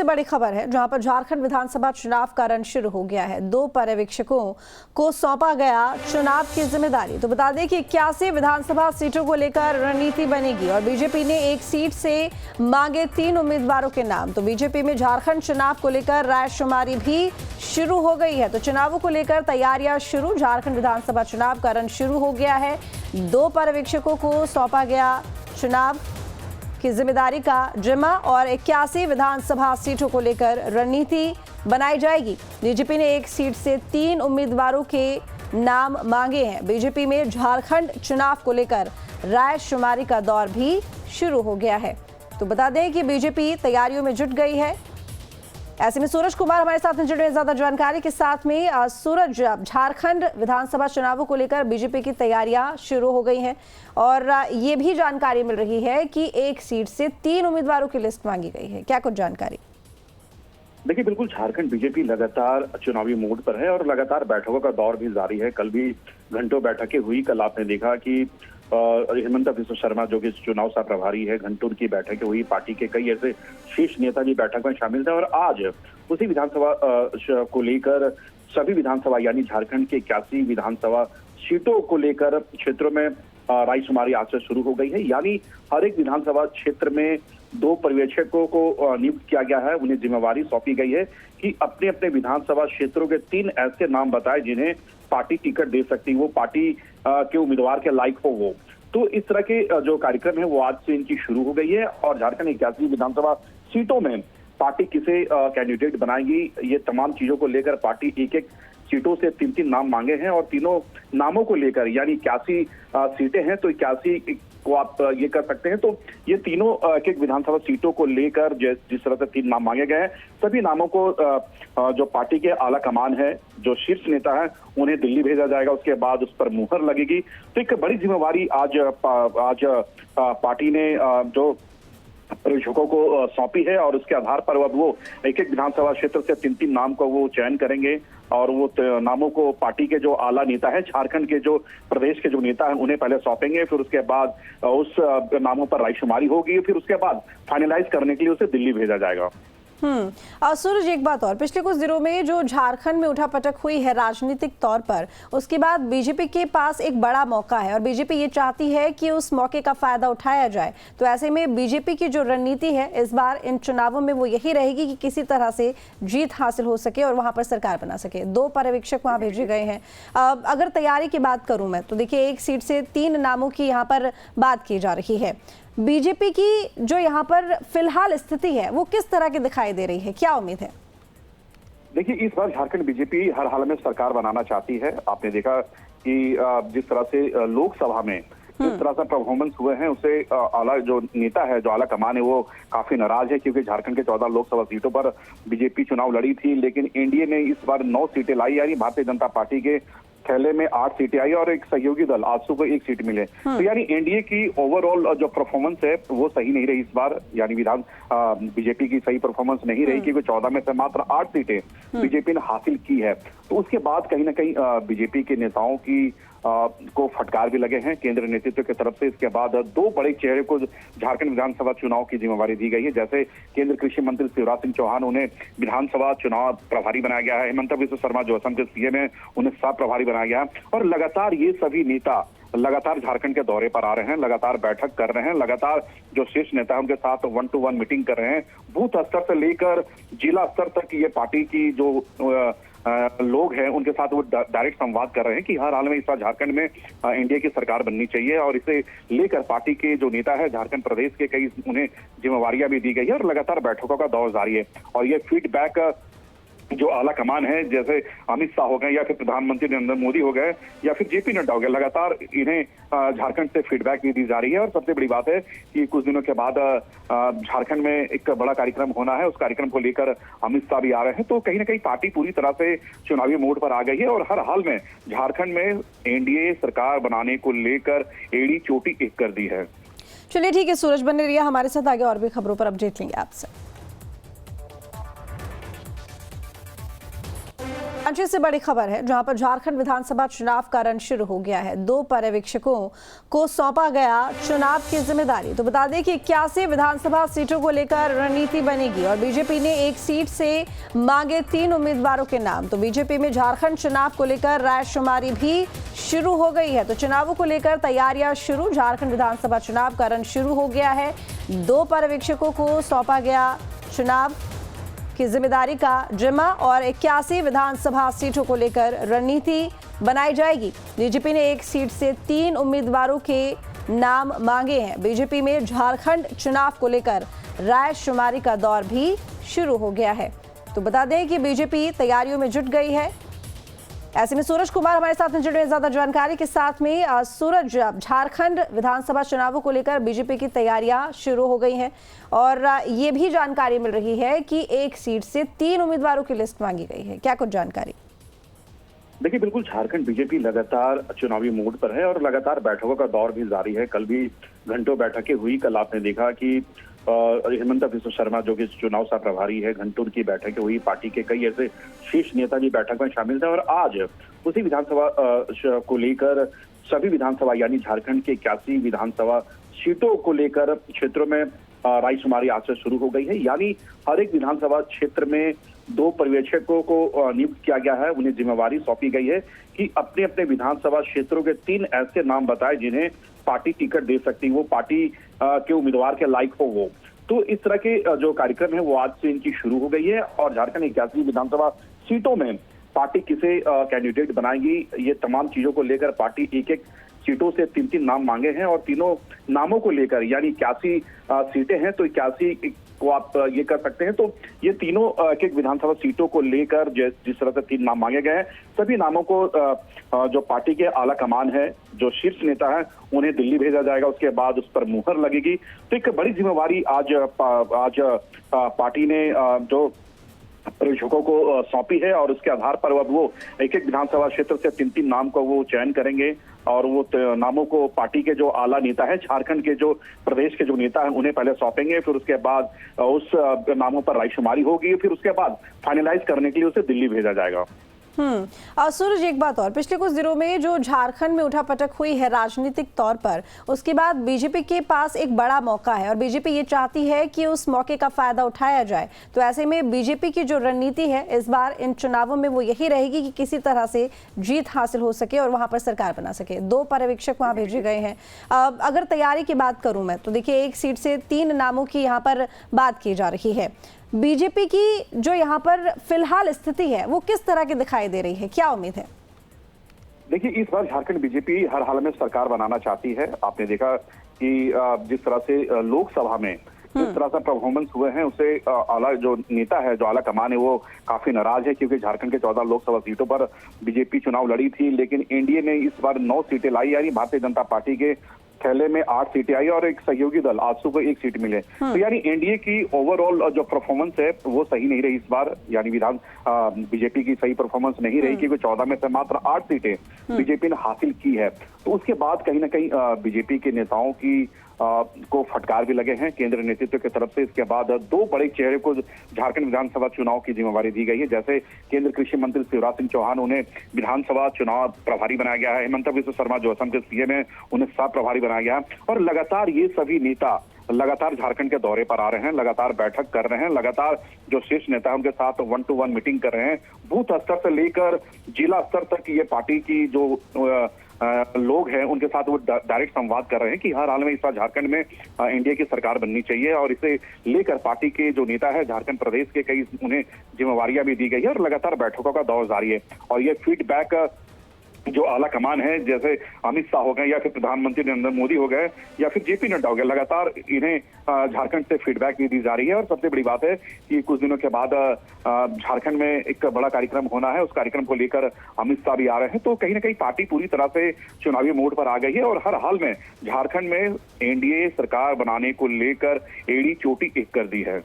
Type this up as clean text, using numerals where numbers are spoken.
सबसे बड़ी खबर है जहां पर झारखंड विधानसभा चुनाव का रण शुरू हो गया है। 2 पर्यवेक्षकों को सौंपा गया चुनाव की जिम्मेदारी। तो बता दें कि 81 विधानसभा सीटों को लेकर रणनीति बनेगी और बीजेपी ने एक सीट से मांगे 3 उम्मीदवारों के नाम। तो बीजेपी में झारखंड चुनाव को लेकर रायशुमारी भी शुरू हो गई है। तो चुनावों को लेकर तैयारियां शुरू। झारखंड विधानसभा चुनाव का रण शुरू हो गया है। 2 पर्यवेक्षकों को सौंपा गया चुनाव की जिम्मेदारी का जिम्मा और 81 विधानसभा सीटों को लेकर रणनीति बनाई जाएगी। बीजेपी ने एक सीट से 3 उम्मीदवारों के नाम मांगे हैं। बीजेपी में झारखंड चुनाव को लेकर रायशुमारी का दौर भी शुरू हो गया है। तो बता दें कि बीजेपी तैयारियों में जुट गई है। ऐसे में सूरज कुमार हमारे साथ में जुड़े हैं ज्यादा जानकारी के साथ में। सूरज, झारखंड विधानसभा चुनावों को लेकर बीजेपी की तैयारियां शुरू हो गई हैं और ये भी जानकारी मिल रही है कि एक सीट से 3 उम्मीदवारों की लिस्ट मांगी गई है। क्या कुछ जानकारी? देखिए, बिल्कुल झारखंड बीजेपी लगातार चुनावी मोड पर है और लगातार बैठकों का दौर भी जारी है। कल भी घंटों बैठकें हुई। कल आपने देखा कि हेमंत बिस्वा शर्मा जो कि चुनाव सह प्रभारी है, घंटों की बैठकें हुई। पार्टी के कई ऐसे शीर्ष नेता भी बैठक में शामिल थे और आज उसी विधानसभा को लेकर सभी विधानसभा यानी झारखंड के 81 विधानसभा सीटों को लेकर क्षेत्रों में रायशुमारी आज से शुरू हो गई है। यानी हर एक विधानसभा क्षेत्र में 2 पर्यवेक्षकों को नियुक्त किया गया है। उन्हें जिम्मेवारी सौंपी गई है कि अपने अपने विधानसभा क्षेत्रों के 3 ऐसे नाम बताए जिन्हें पार्टी टिकट दे सकती, वो पार्टी के उम्मीदवार के लायक हो वो। तो इस तरह के जो कार्यक्रम है वो आज से इनकी शुरू हो गई है और झारखंड 81 विधानसभा सीटों में पार्टी किसे कैंडिडेट बनाएगी, ये तमाम चीजों को लेकर पार्टी एक सीटों से 3 नाम मांगे हैं और तीनों नामों को लेकर यानी 81 सीटें हैं तो 81 को आप ये कर सकते हैं। तो ये तीनों एक विधानसभा सीटों को लेकर जिस तरह से 3 नाम मांगे गए हैं, सभी नामों को जो पार्टी के आला कमान है, जो शीर्ष नेता है, उन्हें दिल्ली भेजा जाएगा। उसके बाद उस पर मुहर लगेगी। तो एक बड़ी जिम्मेवारी आज पार्टी ने जो पर्यवेक्षकों को सौंपी है और उसके आधार पर अब वो एक विधानसभा क्षेत्र से 3 नाम को वो चयन करेंगे और वो नामों को पार्टी के जो आला नेता है, झारखंड के जो प्रदेश के जो नेता हैं, उन्हें पहले सौंपेंगे। फिर उसके बाद उस नामों पर रायशुमारी होगी। फिर उसके बाद फाइनलाइज करने के लिए उसे दिल्ली भेजा जाएगा। सूरज, एक बात और, पिछले कुछ दिनों में जो झारखंड में उठापटक हुई है राजनीतिक तौर पर, उसके बाद बीजेपी के पास एक बड़ा मौका है और बीजेपी ये चाहती है कि उस मौके का फायदा उठाया जाए। तो ऐसे में बीजेपी की जो रणनीति है इस बार इन चुनावों में वो यही रहेगी कि किसी तरह से जीत हासिल हो सके और वहां पर सरकार बना सके। 2 पर्यवेक्षक वहां भेजे गए हैं। अगर तैयारी की बात करूं मैं तो देखिए, एक सीट से 3 नामों की यहाँ पर बात की जा रही है। बीजेपी की जो यहाँ पर फिलहाल स्थिति है वो किस तरह की दिखाई दे रही है, क्या उम्मीद है? देखिए, इस बार झारखंड बीजेपी हर हाल में सरकार बनाना चाहती है। आपने देखा कि जिस तरह से लोकसभा में जिस तरह से परफॉर्मेंस हुए हैं, उसे आला जो नेता है, जो आला कमान है, वो काफी नाराज है क्योंकि झारखंड के 14 लोकसभा सीटों पर बीजेपी चुनाव लड़ी थी, लेकिन एनडीए ने इस बार 9 सीटें लाई। यानी भारतीय जनता पार्टी के थैले में 8 सीटें आई और एक सहयोगी दल आजसू को 1 सीट मिले। तो यानी एनडीए की ओवरऑल जो परफॉर्मेंस है वो सही नहीं रही इस बार। यानी बीजेपी की सही परफॉर्मेंस नहीं रही क्योंकि 14 में से मात्र 8 सीटें बीजेपी ने हासिल की है। तो उसके बाद कहीं ना कहीं बीजेपी के नेताओं की को फटकार भी लगे हैं केंद्र नेतृत्व की तरफ से। इसके बाद 2 बड़े चेहरे को झारखंड विधानसभा चुनाव की जिम्मेवारी दी गई है। जैसे केंद्र कृषि मंत्री शिवराज सिंह चौहान, उन्हें विधानसभा चुनाव प्रभारी बनाया गया है। हेमंत बिस्वा शर्मा जो असम के सीएम है, उन्हें सह प्रभारी बनाया गया है। और लगातार ये सभी नेता लगातार झारखंड के दौरे पर आ रहे हैं, लगातार बैठक कर रहे हैं, लगातार जो शीर्ष नेता है उनके साथ 1-to-1 मीटिंग कर रहे हैं। बूथ स्तर से लेकर जिला स्तर तक ये पार्टी की जो लोग हैं उनके साथ वो डायरेक्ट संवाद कर रहे हैं कि हर हाल में इस बार झारखंड में एनडीए की सरकार बननी चाहिए और इसे लेकर पार्टी के जो नेता है झारखंड प्रदेश के, कई उन्हें जिम्मेवारियां भी दी गई है और लगातार बैठकों का दौर जारी है। और ये फीडबैक जो आला कमान है, जैसे अमित शाह हो गए या फिर प्रधानमंत्री नरेंद्र मोदी हो गए या फिर जेपी नड्डा हो गए, लगातार इन्हें झारखंड से फीडबैक भी दी जा रही है। और सबसे बड़ी बात है कि कुछ दिनों के बाद झारखंड में एक बड़ा कार्यक्रम होना है, उस कार्यक्रम को लेकर अमित शाह भी आ रहे हैं। तो कहीं ना कहीं पार्टी पूरी तरह से चुनावी मोड पर आ गई है और हर हाल में झारखंड में एनडीए सरकार बनाने को लेकर एड़ी चोटी एक कर दी है। चलिए ठीक है सूरज, बने रहिए हमारे साथ, आगे और भी खबरों पर अपडेट लेंगे आपसे। अच्छे से बड़ी खबर है जहां पर झारखंड विधानसभा चुनाव का रण शुरू हो गया है। 2 पर्यवेक्षकों को सौंपा गया चुनाव की जिम्मेदारी। तो बता दें कि 81 विधानसभा सीटों को लेकर रणनीति बनेगी और बीजेपी ने एक सीट से मांगे 3 उम्मीदवारों के नाम। तो बीजेपी में झारखंड चुनाव को लेकर रायशुमारी भी शुरू हो गई है। तो चुनावों को लेकर तैयारियां शुरू। झारखंड विधानसभा चुनाव का रण शुरू हो गया है। 2 पर्यवेक्षकों को सौंपा गया चुनाव की जिम्मेदारी का जिम्मा और 81 विधानसभा सीटों को लेकर रणनीति बनाई जाएगी। बीजेपी ने एक सीट से 3 उम्मीदवारों के नाम मांगे हैं। बीजेपी में झारखंड चुनाव को लेकर रायशुमारी का दौर भी शुरू हो गया है। तो बता दें कि बीजेपी तैयारियों में जुट गई है। ऐसे में सूरज कुमार हमारे साथ जुड़े हैं ज्यादा जानकारी के साथ में। सूरज, झारखंड विधानसभा चुनावों को लेकर बीजेपी की तैयारियां शुरू हो गई हैं और ये भी जानकारी मिल रही है कि एक सीट से 3 उम्मीदवारों की लिस्ट मांगी गई है। क्या कुछ जानकारी? देखिए, बिल्कुल झारखंड बीजेपी लगातार चुनावी मोड पर है और लगातार बैठकों का दौर भी जारी है। कल भी घंटों बैठकें हुई। कल आपने देखा कि हेमंत बिस्वा शर्मा जो कि चुनाव सह प्रभारी है, घंटों की बैठकें हुई। पार्टी के कई ऐसे शीर्ष नेता भी बैठक में शामिल थे और आज उसी विधानसभा को लेकर सभी विधानसभा यानी झारखंड के 81 विधानसभा सीटों को लेकर क्षेत्रों में रायशुमारी आज से शुरू हो गई है। यानी हर एक विधानसभा क्षेत्र में 2 पर्यवेक्षकों को नियुक्त किया गया है। उन्हें जिम्मेवारी सौंपी गई है कि अपने अपने विधानसभा क्षेत्रों के 3 ऐसे नाम बताए जिन्हें पार्टी टिकट दे सकती हो, पार्टी के उम्मीदवार के लायक हो वो। तो इस तरह के जो कार्यक्रम है वो आज से इनकी शुरू हो गई है और झारखंड 81 विधानसभा सीटों में पार्टी किसे कैंडिडेट बनाएगी, ये तमाम चीजों को लेकर पार्टी एक सीटों से 3 नाम मांगे हैं और तीनों नामों को लेकर यानी 81 सीटें हैं तो 81 को आप ये कर सकते हैं। तो ये तीनों एक विधानसभा सीटों को लेकर जिस तरह से 3 नाम मांगे गए हैं, सभी नामों को जो पार्टी के आला कमान है, जो शीर्ष नेता है, उन्हें दिल्ली भेजा जाएगा। उसके बाद उस पर मुहर लगेगी। तो एक बड़ी जिम्मेवारी आज पार्टी ने जो पर्यवेक्षकों को सौंपी है और उसके आधार पर अब वो एक विधानसभा क्षेत्र से 3 नाम को वो चयन करेंगे और वो नामों को पार्टी के जो आला नेता है, झारखंड के जो प्रदेश के जो नेता हैं, उन्हें पहले सौंपेंगे। फिर उसके बाद उस नामों पर रायशुमारी होगी। फिर उसके बाद फाइनलाइज करने के लिए उसे दिल्ली भेजा जाएगा। सूरज, एक बात और, पिछले कुछ दिनों में जो झारखंड में उठापटक हुई है राजनीतिक तौर पर, उसके बाद बीजेपी के पास एक बड़ा मौका है और बीजेपी ये चाहती है कि उस मौके का फायदा उठाया जाए। तो ऐसे में बीजेपी की जो रणनीति है इस बार इन चुनावों में वो यही रहेगी कि किसी तरह से जीत हासिल हो सके और वहां पर सरकार बना सके। 2 पर्यवेक्षक वहां भेजे गए हैं। अगर तैयारी की बात करूं मैं तो देखिए, एक सीट से 3 नामों की यहाँ पर बात की जा रही है। बीजेपी की जो यहाँ पर फिलहाल स्थिति है वो किस तरह की दिखाई दे रही है, क्या उम्मीद है? देखिए, इस बार झारखंड बीजेपी हर हाल में सरकार बनाना चाहती है। आपने देखा कि जिस तरह से लोकसभा में जिस तरह से परफॉर्मेंस हुए हैं उससे आला जो नेता है, जो आला कमान है, वो काफी नाराज है क्योंकि झारखंड के 14 लोकसभा सीटों पर बीजेपी चुनाव लड़ी थी, लेकिन एनडीए ने इस बार 9 सीटें लाई। यानी भारतीय जनता पार्टी के थैले में 8 सीटें आई और एक सहयोगी दल आजसू को 1 सीट मिले। तो यानी एनडीए की ओवरऑल जो परफॉर्मेंस है वो सही नहीं रही इस बार। यानी बीजेपी की सही परफॉर्मेंस नहीं रही क्योंकि 14 में से मात्र 8 सीटें बीजेपी ने हासिल की है। तो उसके बाद कहीं ना कहीं बीजेपी के नेताओं की को फटकार भी लगे हैं केंद्र नेतृत्व की तरफ से। इसके बाद 2 बड़े चेहरे को झारखंड विधानसभा चुनाव की जिम्मेवारी दी गई है। जैसे केंद्र कृषि मंत्री शिवराज सिंह चौहान, उन्हें विधानसभा चुनाव प्रभारी बनाया गया है। हेमंत बिस्वा शर्मा जो असम के सीएम है, उन्हें सह प्रभारी बनाया गया है। और लगातार ये सभी नेता लगातार झारखंड के दौरे पर आ रहे हैं, लगातार बैठक कर रहे हैं, लगातार जो शीर्ष नेता है उनके साथ 1-to-1 मीटिंग कर रहे हैं। बूथ स्तर से लेकर जिला स्तर तक ये पार्टी की जो लोग हैं उनके साथ वो डायरेक्ट संवाद कर रहे हैं कि हर हाल में इस बार झारखंड में एनडीए की सरकार बननी चाहिए और इसे लेकर पार्टी के जो नेता है झारखंड प्रदेश के कई उन्हें जिम्मेवारियां भी दी गई है और लगातार बैठकों का दौर जारी है। और ये फीडबैक जो आला कमान है, जैसे अमित शाह हो गए या फिर प्रधानमंत्री नरेंद्र मोदी हो गए या फिर जेपी नड्डा हो गए, लगातार इन्हें झारखंड से फीडबैक भी दी जा रही है। और सबसे बड़ी बात है कि कुछ दिनों के बाद झारखंड में एक बड़ा कार्यक्रम होना है, उस कार्यक्रम को लेकर अमित शाह भी आ रहे हैं। तो कहीं ना कहीं पार्टी पूरी तरह से चुनावी मोड पर आ गई है और हर हाल में झारखंड में एनडीए सरकार बनाने को लेकर एड़ी चोटी एक कर दी है।